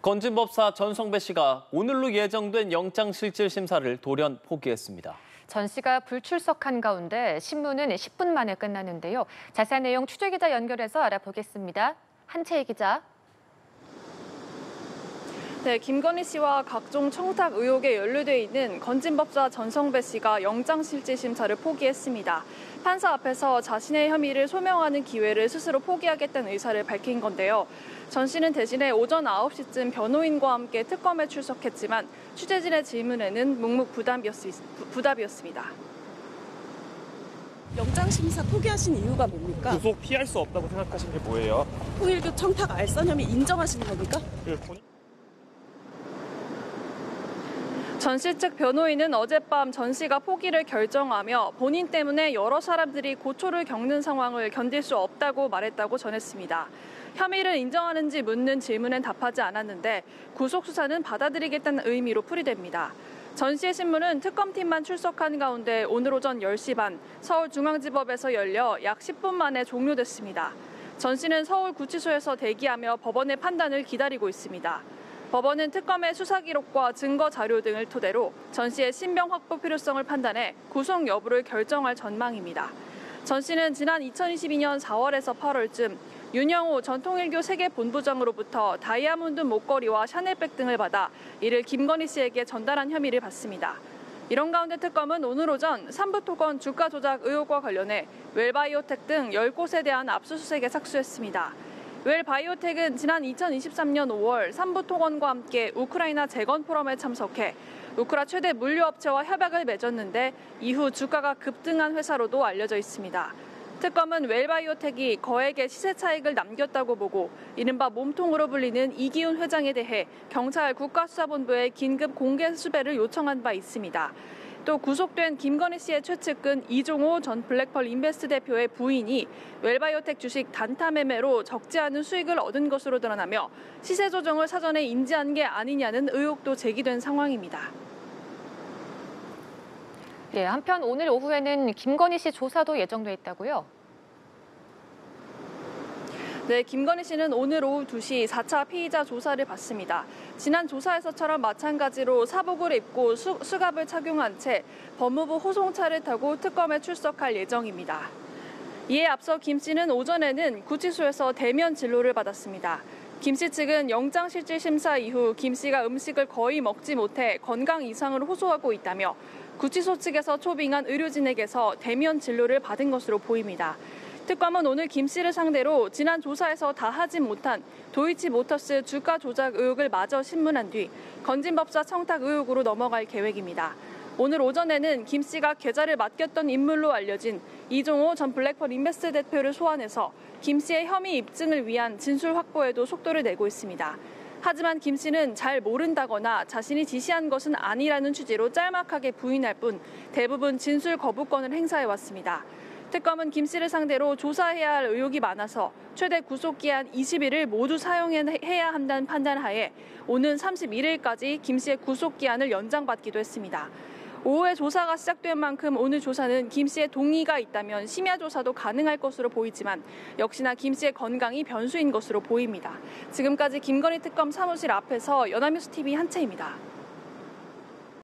건진법사 전성배 씨가 오늘로 예정된 영장실질심사를 돌연 포기했습니다. 전 씨가 불출석한 가운데 신문은 10분 만에 끝났는데요. 자세한 내용 취재기자 연결해서 알아보겠습니다. 한채희 기자. 네, 김건희 씨와 각종 청탁 의혹에 연루돼 있는 건진법사 전성배 씨가 영장실질심사를 포기했습니다. 판사 앞에서 자신의 혐의를 소명하는 기회를 스스로 포기하겠다는 의사를 밝힌 건데요. 전 씨는 대신에 오전 9시쯤 변호인과 함께 특검에 출석했지만 취재진의 질문에는 묵묵부답이었습니다. 영장심사 포기하신 이유가 뭡니까? 구속 피할 수 없다고 생각하시는 게 뭐예요? 통일교 청탁 알선 혐의 인정하시는 겁니까? 전 씨 측 변호인은 어젯밤 전 씨가 포기를 결정하며 본인 때문에 여러 사람들이 고초를 겪는 상황을 견딜 수 없다고 말했다고 전했습니다. 혐의를 인정하는지 묻는 질문엔 답하지 않았는데 구속 수사는 받아들이겠다는 의미로 풀이됩니다. 전 씨의 신문은 특검팀만 출석한 가운데 오늘 오전 10시 반 서울중앙지법에서 열려 약 10분 만에 종료됐습니다. 전 씨는 서울구치소에서 대기하며 법원의 판단을 기다리고 있습니다. 법원은 특검의 수사 기록과 증거 자료 등을 토대로 전 씨의 신병 확보 필요성을 판단해 구속 여부를 결정할 전망입니다. 전 씨는 지난 2022년 4월에서 8월쯤 윤영호 전 통일교 세계본부장으로부터 다이아몬드 목걸이와 샤넬백 등을 받아 이를 김건희 씨에게 전달한 혐의를 받습니다. 이런 가운데 특검은 오늘 오전 삼부토건 주가 조작 의혹과 관련해 웰바이오텍 등 10곳에 대한 압수수색에 착수했습니다. 웰바이오텍은 지난 2023년 5월 삼부토건과 함께 우크라이나 재건 포럼에 참석해 우크라 최대 물류업체와 협약을 맺었는데 이후 주가가 급등한 회사로도 알려져 있습니다. 특검은 웰바이오텍이 거액의 시세 차익을 남겼다고 보고 이른바 몸통으로 불리는 이기훈 회장에 대해 경찰 국가수사본부에 긴급 공개 수배를 요청한 바 있습니다. 또 구속된 김건희 씨의 최측근 이종호 전 블랙펄 인베스트 대표의 부인이 웰바이오텍 주식 단타 매매로 적지 않은 수익을 얻은 것으로 드러나며 시세 조정을 사전에 인지한 게 아니냐는 의혹도 제기된 상황입니다. 예, 한편 오늘 오후에는 김건희 씨 조사도 예정돼 있다고요? 네, 김건희 씨는 오늘 오후 2시 4차 피의자 조사를 받습니다. 지난 조사에서처럼 마찬가지로 사복을 입고 수갑을 착용한 채 법무부 호송차를 타고 특검에 출석할 예정입니다. 이에 앞서 김 씨는 오전에는 구치소에서 대면 진료를 받았습니다. 김 씨 측은 영장실질심사 이후 김 씨가 음식을 거의 먹지 못해 건강 이상을 호소하고 있다며 구치소 측에서 초빙한 의료진에게서 대면 진료를 받은 것으로 보입니다. 특검은 오늘 김 씨를 상대로 지난 조사에서 다 하지 못한 도이치모터스 주가 조작 의혹을 마저 신문한 뒤 건진법사 청탁 의혹으로 넘어갈 계획입니다. 오늘 오전에는 김 씨가 계좌를 맡겼던 인물로 알려진 이종호 전 블랙펄 인베스트 대표를 소환해서 김 씨의 혐의 입증을 위한 진술 확보에도 속도를 내고 있습니다. 하지만 김 씨는 잘 모른다거나 자신이 지시한 것은 아니라는 취지로 짤막하게 부인할 뿐 대부분 진술 거부권을 행사해왔습니다. 특검은 김 씨를 상대로 조사해야 할 의혹이 많아서 최대 구속기한 20일을 모두 사용해야 한다는 판단하에 오는 31일까지 김 씨의 구속기한을 연장받기도 했습니다. 오후에 조사가 시작된 만큼 오늘 조사는 김 씨의 동의가 있다면 심야 조사도 가능할 것으로 보이지만 역시나 김 씨의 건강이 변수인 것으로 보입니다. 지금까지 김건희 특검 사무실 앞에서 연합뉴스TV 한채입니다.